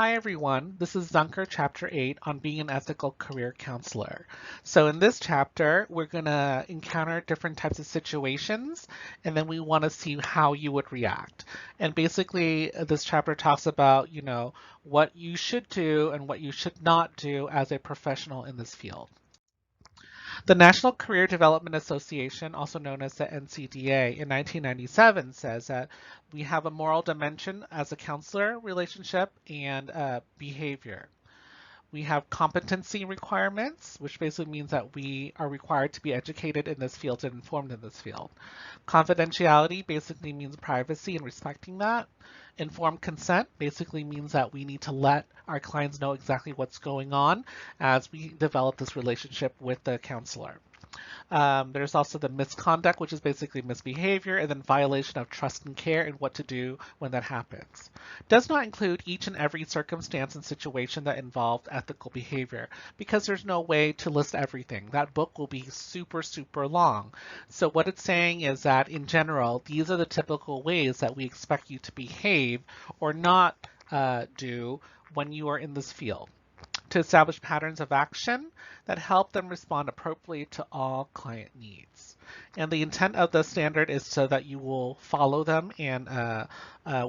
Hi everyone, this is Zunker Chapter 8 on being an ethical career counselor. So in this chapter, we're going to encounter different types of situations and then we want to see how you would react. And basically this chapter talks about, what you should do and what you should not do as a professional in this field. The National Career Development Association, also known as the NCDA, in 1997 says that we have a moral dimension as a counselor relationship and behavior. We have competency requirements, which basically means that we are required to be educated in this field and informed in this field. Confidentiality basically means privacy and respecting that. Informed consent basically means that we need to let our clients know exactly what's going on as we develop this relationship with the counselor. There's also the misconduct, which is basically misbehavior, and then violation of trust and care and what to do when that happens. Does not include each and every circumstance and situation that involved ethical behavior because there's no way to list everything. That book will be super, super long. So what it's saying is that in general, these are the typical ways that we expect you to behave or not do when you are in this field, to establish patterns of action that help them respond appropriately to all client needs. And the intent of the standard is so that you will follow them and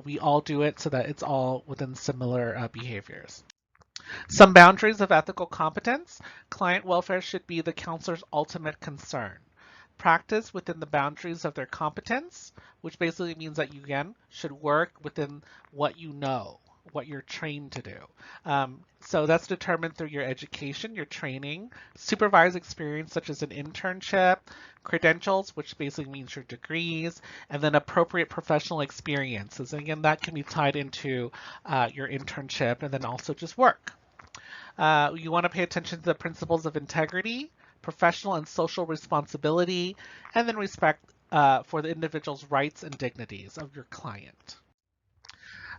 we all do it so that it's all within similar behaviors. Some boundaries of ethical competence. Client welfare should be the counselor's ultimate concern. Practice within the boundaries of their competence, which basically means that you, again, should work within what you know, what you're trained to do. So that's determined through your education, your training, supervised experience such as an internship, credentials, which basically means your degrees, and then appropriate professional experiences. And again, that can be tied into your internship and then also just work. You want to pay attention to the principles of integrity, professional and social responsibility, and then respect for the individual's rights and dignities of your client.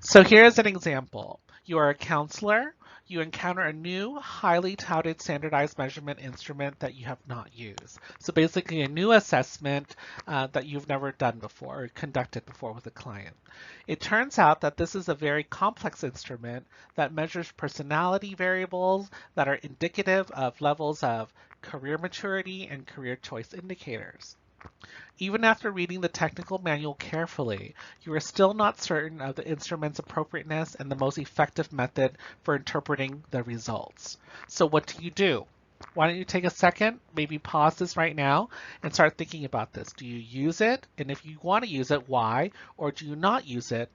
So here's an example. You are a counselor. You encounter a new, highly touted standardized measurement instrument that you have not used. So basically a new assessment that you've never done before or conducted before with a client. It turns out that this is a very complex instrument that measures personality variables that are indicative of levels of career maturity and career choice indicators. Even after reading the technical manual carefully, you are still not certain of the instrument's appropriateness and the most effective method for interpreting the results. So what do? Why don't you take a second, maybe pause this right now and start thinking about this. Do you use it? And if you want to use it, why? Or do you not use it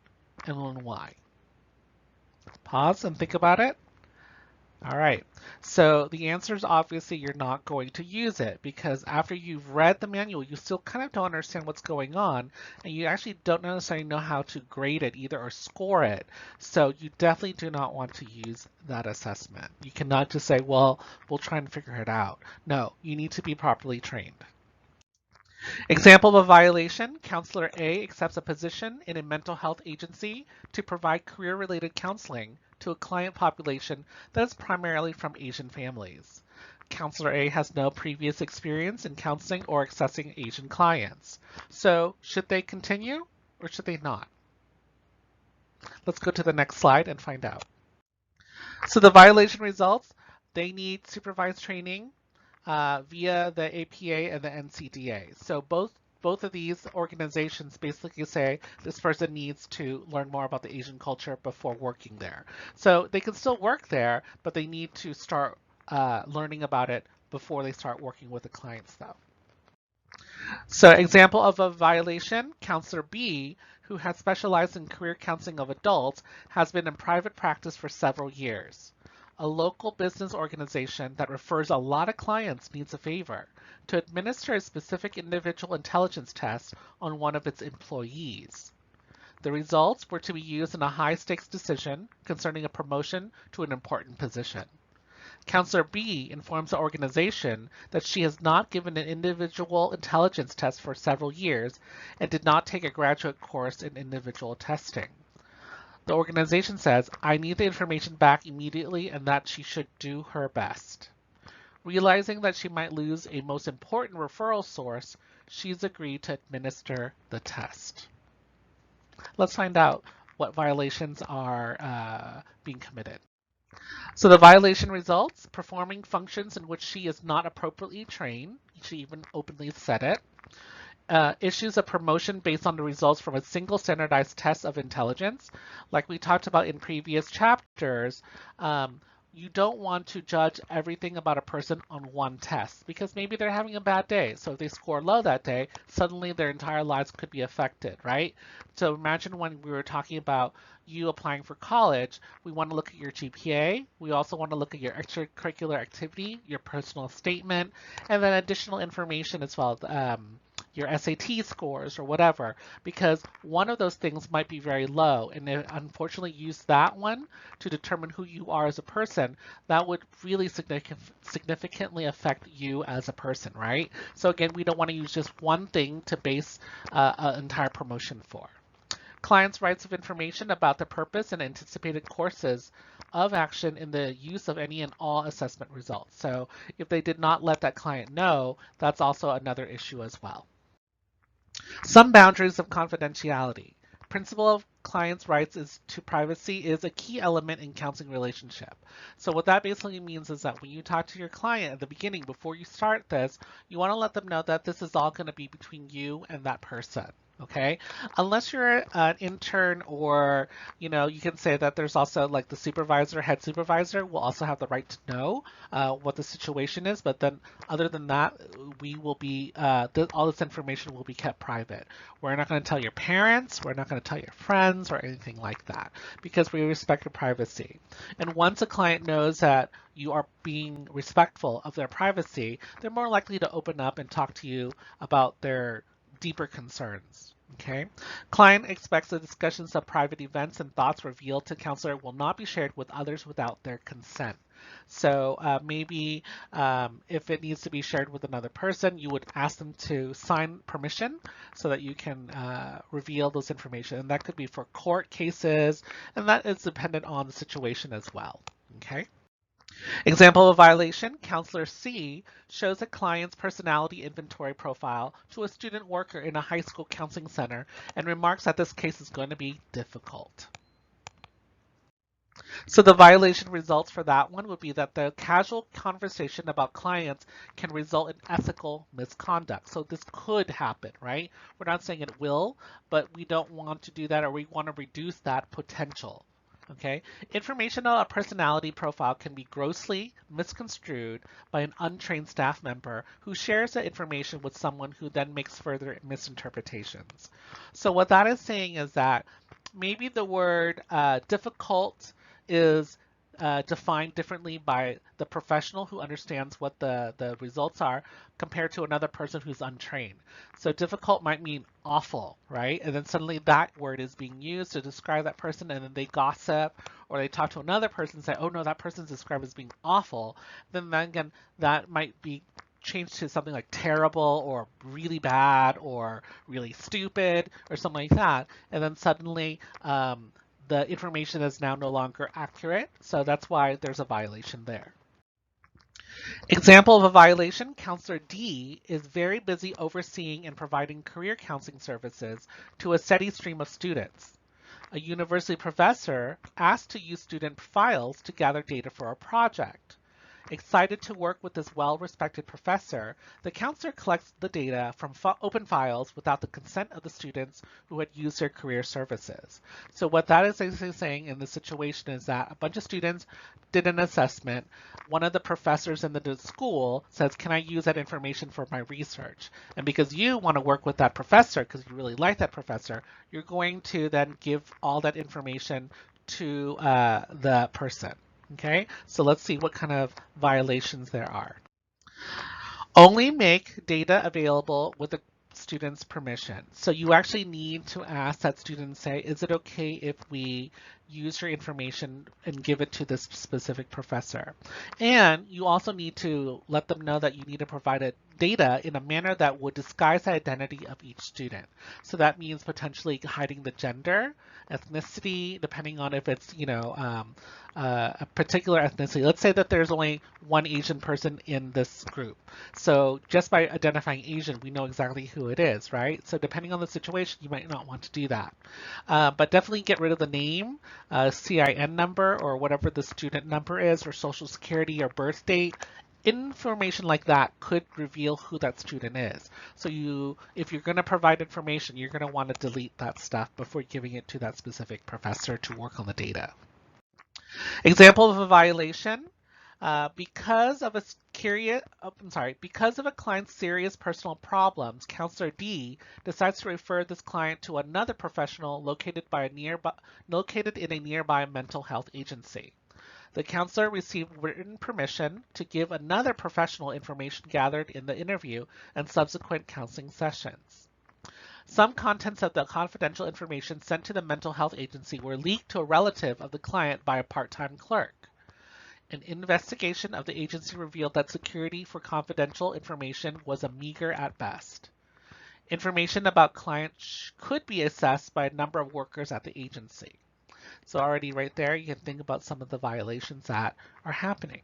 and why? Pause and think about it. All right, so the answer is obviously you're not going to use it because after you've read the manual, you still kind of don't understand what's going on and you actually don't necessarily know how to grade it either or score it. So you definitely do not want to use that assessment. You cannot just say, well, we'll try and figure it out. No, you need to be properly trained. Example of a violation, Counselor A accepts a position in a mental health agency to provide career-related counseling to a client population that is primarily from Asian families. Counselor A has no previous experience in counseling or accessing Asian clients. So should they continue or should they not? Let's go to the next slide and find out. So the violation results, they need supervised training via the APA and the NCDA. So both of these organizations basically say this person needs to learn more about the Asian culture before working there. So they can still work there, but they need to start learning about it before they start working with the clients though. So example of a violation, Counselor B, who has specialized in career counseling of adults, has been in private practice for several years. A local business organization that refers a lot of clients needs a favor to administer a specific individual intelligence test on one of its employees. The results were to be used in a high-stakes decision concerning a promotion to an important position. Counselor B informs the organization that she has not given an individual intelligence test for several years and did not take a graduate course in individual testing. The organization says, I need the information back immediately and that she should do her best. Realizing that she might lose a most important referral source, she's agreed to administer the test. Let's find out what violations are being committed. So the violation results, performing functions in which she is not appropriately trained. She even openly said it. Issues of promotion based on the results from a single standardized test of intelligence. Like we talked about in previous chapters, you don't want to judge everything about a person on one test because maybe they're having a bad day. So if they score low that day, suddenly their entire lives could be affected, right? So imagine when we were talking about you applying for college, we want to look at your GPA. We also want to look at your extracurricular activity, your personal statement, and then additional information as well. Your SAT scores or whatever, because one of those things might be very low. And if unfortunately use that one to determine who you are as a person, that would really significantly affect you as a person, right? So again, we don't want to use just one thing to base an entire promotion for. Clients' rights of information about the purpose and anticipated courses of action in the use of any and all assessment results. So if they did not let that client know, that's also another issue as well. Some boundaries of confidentiality. Principle of client's rights is to privacy is a key element in counseling relationship. So what that basically means is that when you talk to your client at the beginning, before you start this, you want to let them know that this is all going to be between you and that person. Okay, unless you're an intern or, you can say that there's also like the supervisor, head supervisor will also have the right to know what the situation is. But then other than that, we will be, all this information will be kept private. We're not going to tell your parents, we're not going to tell your friends or anything like that because we respect your privacy. And once a client knows that you are being respectful of their privacy, they're more likely to open up and talk to you about their deeper concerns. Okay. Client expects the discussions of private events and thoughts revealed to counselor will not be shared with others without their consent. So maybe if it needs to be shared with another person, you would ask them to sign permission so that you can reveal those information. And that could be for court cases, and that is dependent on the situation as well. Okay. Example of violation, Counselor C shows a client's personality inventory profile to a student worker in a high school counseling center and remarks that this case is going to be difficult. So the violation results for that one would be that the casual conversation about clients can result in ethical misconduct. So this could happen, right? We're not saying it will, but we don't want to do that, or we want to reduce that potential. Okay, information on a personality profile can be grossly misconstrued by an untrained staff member who shares the information with someone who then makes further misinterpretations. So what that is saying is that maybe the word difficult is defined differently by the professional who understands what the results are compared to another person who's untrained. So difficult might mean awful, right? And then suddenly that word is being used to describe that person, and then they gossip or they talk to another person and say, oh no, that person's described as being awful. Then again, that might be changed to something like terrible or really bad or really stupid or something like that. And then suddenly the information is now no longer accurate. So that's why there's a violation there. Example of a violation, Counselor D is very busy overseeing and providing career counseling services to a steady stream of students. A university professor asked to use student files to gather data for a project. Excited to work with this well-respected professor, the counselor collects the data from open files without the consent of the students who had used their career services. So what that is basically saying in this situation is that a bunch of students did an assessment. One of the professors in the school says, can I use that information for my research? And because you want to work with that professor, because you really like that professor, you're going to then give all that information to the person. Okay, so let's see what kind of violations there are. Only make data available with the student's permission. So you actually need to ask that student, say, is it okay if we use your information and give it to this specific professor? And you also need to let them know that you need to provide data in a manner that would disguise the identity of each student. So that means potentially hiding the gender, ethnicity, depending on if it's, a particular ethnicity. Let's say that there's only one Asian person in this group. So just by identifying Asian, we know exactly who it is, right? So depending on the situation, you might not want to do that. But definitely get rid of the name, CIN number, or whatever the student number is, or social security or birth date. Information like that could reveal who that student is. So if you're going to provide information, you're going to want to delete that stuff before giving it to that specific professor to work on the data. Example of a violation. Because of a client's serious personal problems, Counselor D decides to refer this client to another professional located in a nearby mental health agency. The counselor received written permission to give another professional information gathered in the interview and subsequent counseling sessions. Some contents of the confidential information sent to the mental health agency were leaked to a relative of the client by a part-time clerk. An investigation of the agency revealed that security for confidential information was meager at best. Information about clients could be assessed by a number of workers at the agency. So already right there, you can think about some of the violations that are happening.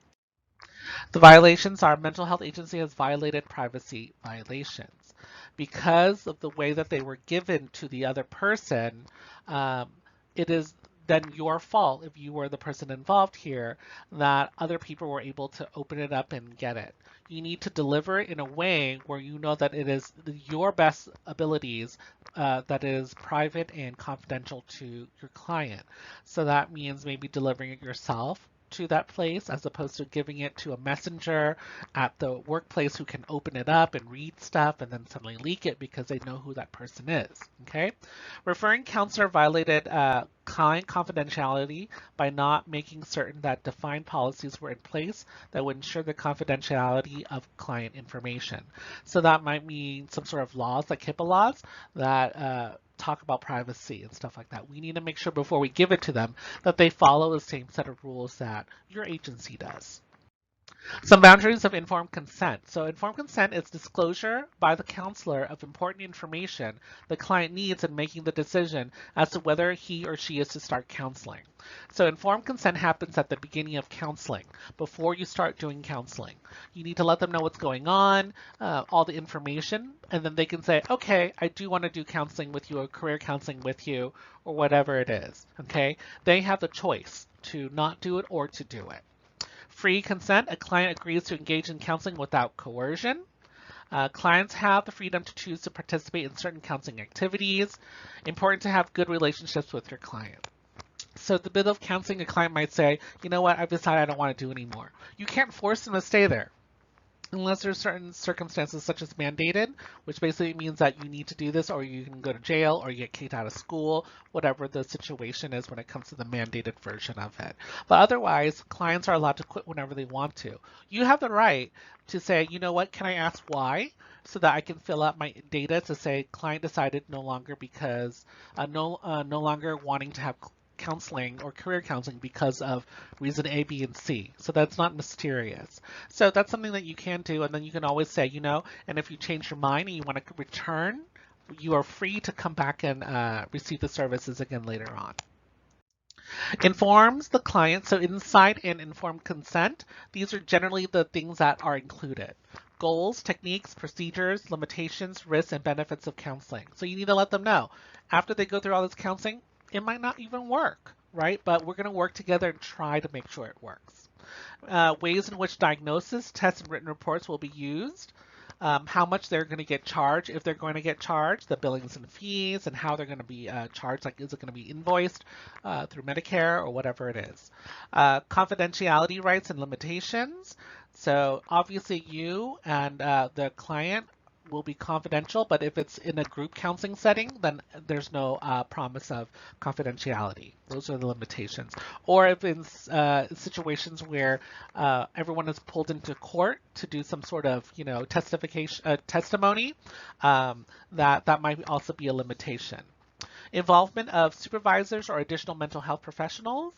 The violations are mental health agency has violated privacy violations. Because of the way that they were given to the other person, it is then your fault if you were the person involved here that other people were able to open it up and get it. You need to deliver it in a way where you know that it is your best abilities that is private and confidential to your client. So that means maybe delivering it yourself to that place as opposed to giving it to a messenger at the workplace who can open it up and read stuff and then suddenly leak it because they know who that person is. Okay, referring counselor violated client confidentiality by not making certain that defined policies were in place that would ensure the confidentiality of client information. So that might mean some sort of laws like HIPAA laws that talk about privacy and stuff like that. We need to make sure before we give it to them that they follow the same set of rules that your agency does. Some boundaries of informed consent. So informed consent is disclosure by the counselor of important information the client needs in making the decision as to whether he or she is to start counseling. So informed consent happens at the beginning of counseling, before you start doing counseling. You need to let them know what's going on, all the information, and then they can say, okay, I do want to do counseling with you or career counseling with you or whatever it is. Okay, they have the choice to not do it or to do it. Free consent, a client agrees to engage in counseling without coercion. Clients have the freedom to choose to participate in certain counseling activities. Important to have good relationships with your client. So at the middle of counseling, a client might say, you know what, I've decided I don't want to do anymore. You can't force them to stay there unless there's certain circumstances such as mandated, which basically means that you need to do this or you can go to jail or you get kicked out of school, whatever the situation is when it comes to the mandated version of it. But otherwise, clients are allowed to quit whenever they want to. You have the right to say, you know what, can I ask why? So that I can fill out my data to say client decided no longer because no longer wanting to have counseling or career counseling because of reason A, B, and C. So that's not mysterious. So that's something that you can do, and then you can always say, you know, and if you change your mind and you want to return, you are free to come back and receive the services again later on. Informs the client. So inside an informed consent, these are generally the things that are included. Goals, techniques, procedures, limitations, risks, and benefits of counseling. So you need to let them know. After they go through all this counseling, it might not even work, right? But we're going to work together and try to make sure it works. Ways in which diagnosis, tests, and written reports will be used. How much they're going to get charged, if they're going to get charged, the billings and fees, and how they're going to be charged, like is it going to be invoiced through Medicare or whatever it is. Confidentiality rights and limitations. So obviously you and the client will be confidential, but if it's in a group counseling setting, then there's no promise of confidentiality. Those are the limitations. Or if in situations where everyone is pulled into court to do some sort of, you know, testimony, that might also be a limitation. Involvement of supervisors or additional mental health professionals,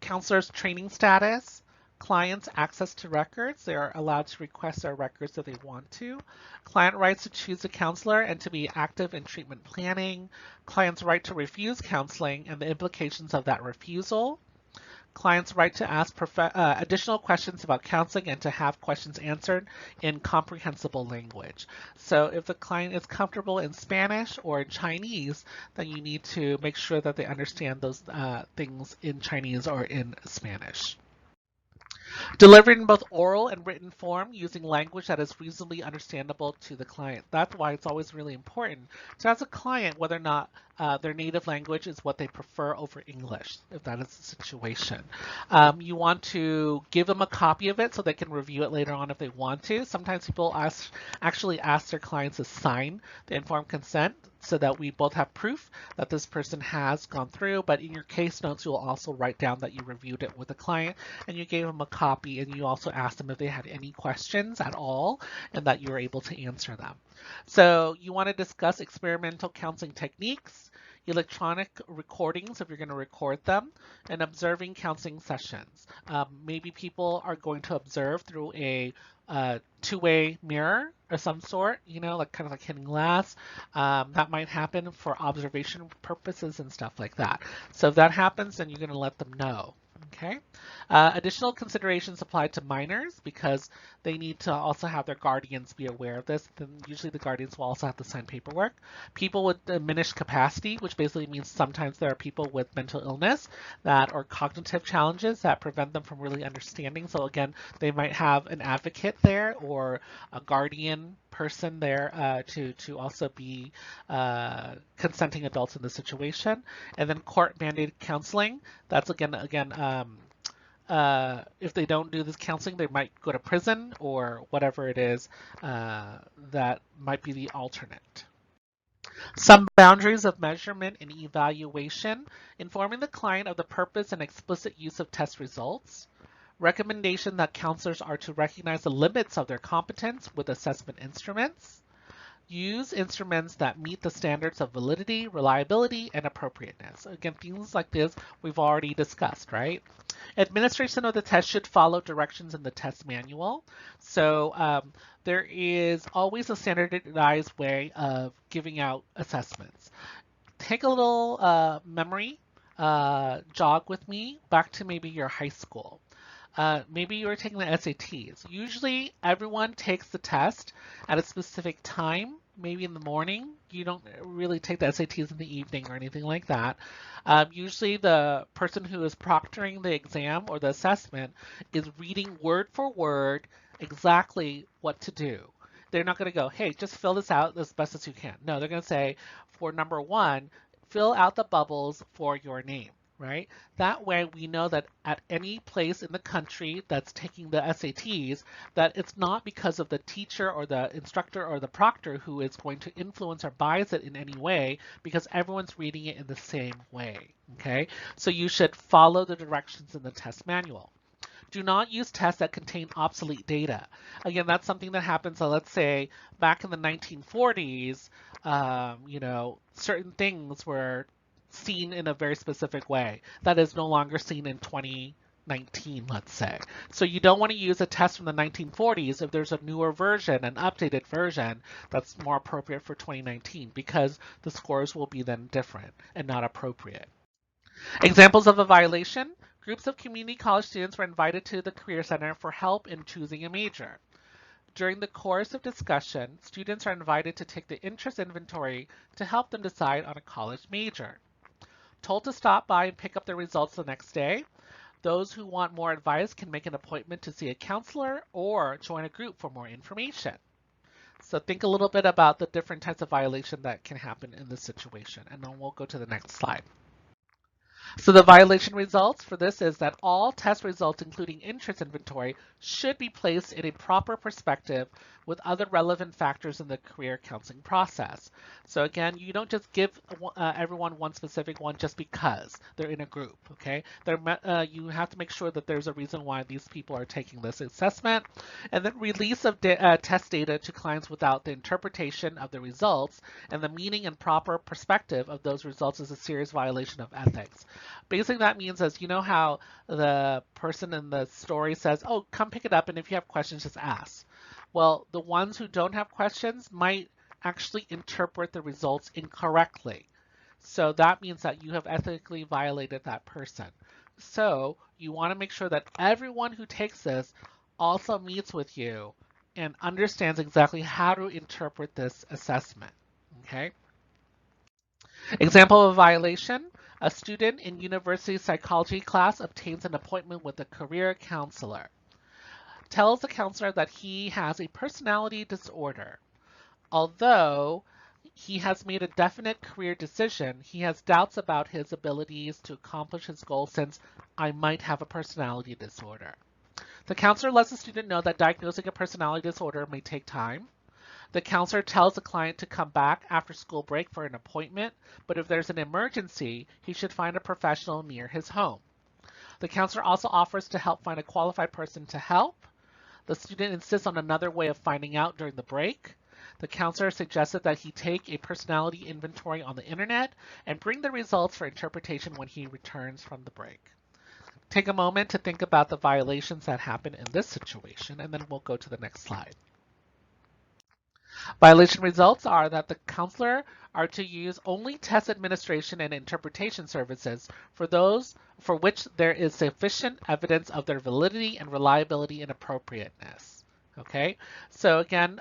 counselors' training status, clients' access to records. They are allowed to request their records if they want to. Client rights to choose a counselor and to be active in treatment planning. Client's right to refuse counseling and the implications of that refusal. Clients' right to ask additional questions about counseling and to have questions answered in comprehensible language. So if the client is comfortable in Spanish or in Chinese, then you need to make sure that they understand those things in Chinese or in Spanish. Delivered in both oral and written form using language that is reasonably understandable to the client. That's why it's always really important to ask a client whether or not their native language is what they prefer over English, if that is the situation. You want to give them a copy of it so they can review it later on if they want to. Sometimes people actually ask their clients to sign the informed consent so that we both have proof that this person has gone through. But in your case notes, you'll also write down that you reviewed it with the client and you gave them a copy, and you also asked them if they had any questions at all and that you were able to answer them. So you want to discuss experimental counseling techniques, electronic recordings if you're going to record them, and observing counseling sessions. Maybe people are going to observe through a two-way mirror of some sort, like kind of like hidden glass. That might happen for observation purposes and stuff like that. So if that happens, then you're going to let them know. Okay. Additional considerations apply to minors because they need to also have their guardians be aware of this. Then usually the guardians will also have to sign paperwork. People with diminished capacity, which basically means sometimes there are people with mental illness that or cognitive challenges that prevent them from really understanding. So again, they might have an advocate there or a guardian person there to also be consenting adults in the situation. And then court mandated counseling. That's again if they don't do this counseling, they might go to prison or whatever it is that might be the alternate. Some boundaries of measurement and evaluation, informing the client of the purpose and explicit use of test results. Recommendation that counselors are to recognize the limits of their competence with assessment instruments. Use instruments that meet the standards of validity, reliability, and appropriateness. Again, things like this we've already discussed, right? Administration of the test should follow directions in the test manual. So there is always a standardized way of giving out assessments. Take a little memory jog with me back to maybe your high school. Maybe you were taking the SATs. Usually everyone takes the test at a specific time, maybe in the morning. You don't really take the SATs in the evening or anything like that. Usually the person who is proctoring the exam or the assessment is reading word for word exactly what to do. They're not going to go, hey, just fill this out as best as you can. No, they're going to say, for number one, fill out the bubbles for your name. Right? That way we know that at any place in the country that's taking the SATs, that it's not because of the teacher or the instructor or the proctor who is going to influence or bias it in any way, because everyone's reading it in the same way. Okay? So you should follow the directions in the test manual. Do not use tests that contain obsolete data. Again, that's something that happens, let's say, back in the 1940s, certain things were seen in a very specific way that is no longer seen in 2019, let's say. So you don't want to use a test from the 1940s if there's a newer version, an updated version that's more appropriate for 2019, because the scores will be then different and not appropriate. Examples of a violation: groups of community college students were invited to the Career Center for help in choosing a major. During the course of discussion, students are invited to take the interest inventory to help them decide on a college major. Told to stop by and pick up their results the next day. Those who want more advice can make an appointment to see a counselor or join a group for more information. So think a little bit about the different types of violation that can happen in this situation, and then we'll go to the next slide. So the violation results for this is that all test results, including interest inventory, should be placed in a proper perspective with other relevant factors in the career counseling process. So again, you don't just give everyone one specific one just because they're in a group, okay? You have to make sure that there's a reason why these people are taking this assessment. And then release of test data to clients without the interpretation of the results and the meaning and proper perspective of those results is a serious violation of ethics. Basically, that means as you know how the person in the story says, oh, come pick it up, and if you have questions, just ask. Well, the ones who don't have questions might actually interpret the results incorrectly. So that means that you have ethically violated that person. So you want to make sure that everyone who takes this also meets with you and understands exactly how to interpret this assessment. Okay. Example of a violation. A student in university psychology class obtains an appointment with a career counselor. Tells the counselor that he has a personality disorder. Although he has made a definite career decision, he has doubts about his abilities to accomplish his goals since I might have a personality disorder. The counselor lets the student know that diagnosing a personality disorder may take time. The counselor tells the client to come back after school break for an appointment, but if there's an emergency, he should find a professional near his home. The counselor also offers to help find a qualified person to help. The student insists on another way of finding out during the break. The counselor suggested that he take a personality inventory on the internet and bring the results for interpretation when he returns from the break. Take a moment to think about the violations that happen in this situation, and then we'll go to the next slide. Violation results are that the counselor are to use only test administration and interpretation services for those for which there is sufficient evidence of their validity and reliability and appropriateness. Okay, so again,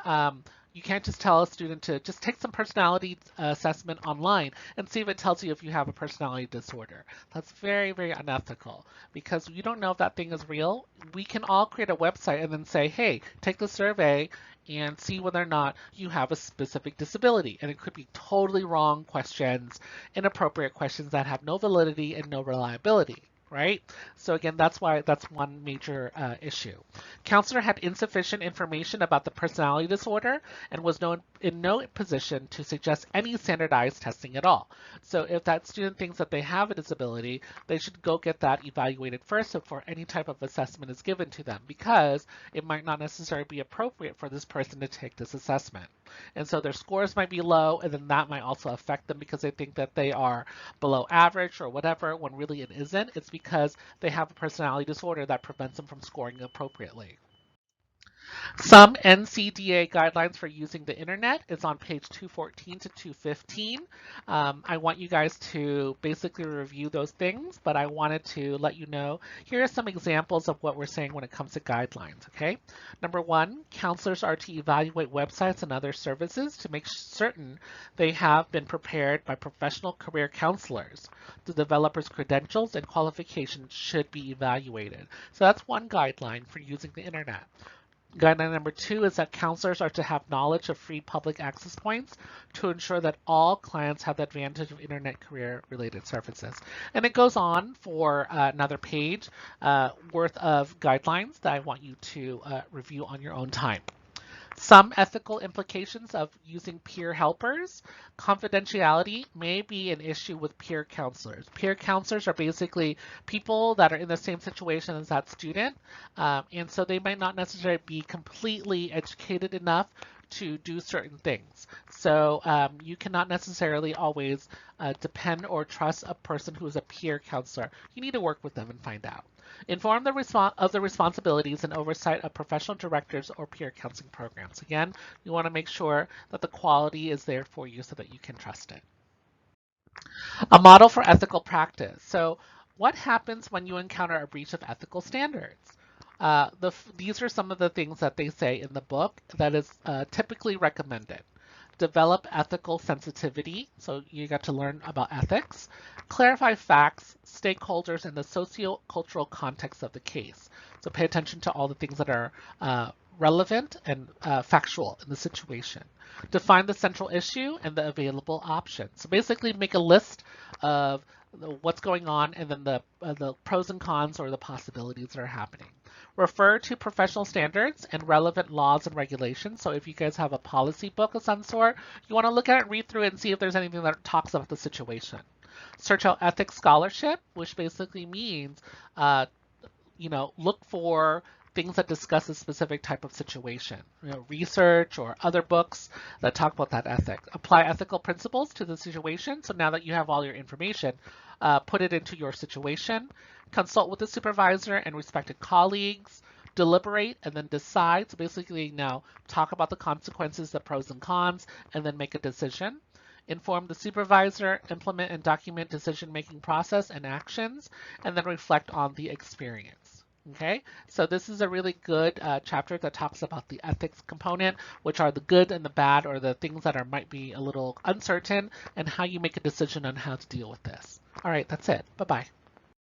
you can't just tell a student to just take some personality assessment online and see if it tells you if you have a personality disorder. That's very, very unethical because you don't know if that thing is real. We can all create a website and then say, hey, take the survey and see whether or not you have a specific disability. And it could be totally wrong questions, inappropriate questions that have no validity and no reliability, right? So again, that's why that's one major issue. Counselor had insufficient information about the personality disorder and was in no position to suggest any standardized testing at all. So if that student thinks that they have a disability, they should go get that evaluated first before any type of assessment is given to them because it might not necessarily be appropriate for this person to take this assessment. And so their scores might be low, and then that might also affect them because they think that they are below average or whatever, when really it isn't. It's because they have a personality disorder that prevents them from scoring appropriately. Some NCDA guidelines for using the internet is on page 214 to 215. I want you guys to basically review those things, but I wanted to let you know, here are some examples of what we're saying when it comes to guidelines, okay? Number one, counselors are to evaluate websites and other services to make certain they have been prepared by professional career counselors. The developer's credentials and qualifications should be evaluated. So that's one guideline for using the internet. Guideline number two is that counselors are to have knowledge of free public access points to ensure that all clients have the advantage of internet career related services. And it goes on for another page worth of guidelines that I want you to review on your own time. Some ethical implications of using peer helpers. Confidentiality may be an issue with peer counselors. Peer counselors are basically people that are in the same situation as that student, and so they might not necessarily be completely educated enough to do certain things. So you cannot necessarily always depend or trust a person who is a peer counselor. You need to work with them and find out. Inform of the responsibilities and oversight of professional directors or peer counseling programs. Again, you want to make sure that the quality is there for you so that you can trust it. A model for ethical practice. So what happens when you encounter a breach of ethical standards? These are some of the things that they say in the book that is typically recommended. Develop ethical sensitivity, so you got to learn about ethics. Clarify facts, stakeholders, and the socio-cultural context of the case. So pay attention to all the things that are relevant and factual in the situation. Define the central issue and the available options. So basically make a list of what's going on and then the pros and cons or the possibilities that are happening. Refer to professional standards and relevant laws and regulations. So if you guys have a policy book of some sort, you want to look at it, read through it, and see if there's anything that talks about the situation. Search out ethics scholarship, which basically means, look for things that discuss a specific type of situation, research or other books that talk about that ethic. Apply ethical principles to the situation. So now that you have all your information, put it into your situation. Consult with the supervisor and respected colleagues. Deliberate and then decide. So basically now talk about the consequences, the pros and cons, and then make a decision. Inform the supervisor, implement and document decision-making process and actions, and then reflect on the experience. Okay, so this is a really good chapter that talks about the ethics component, which are the good and the bad, or the things that might be a little uncertain, and how you make a decision on how to deal with this. All right, that's it. Bye-bye.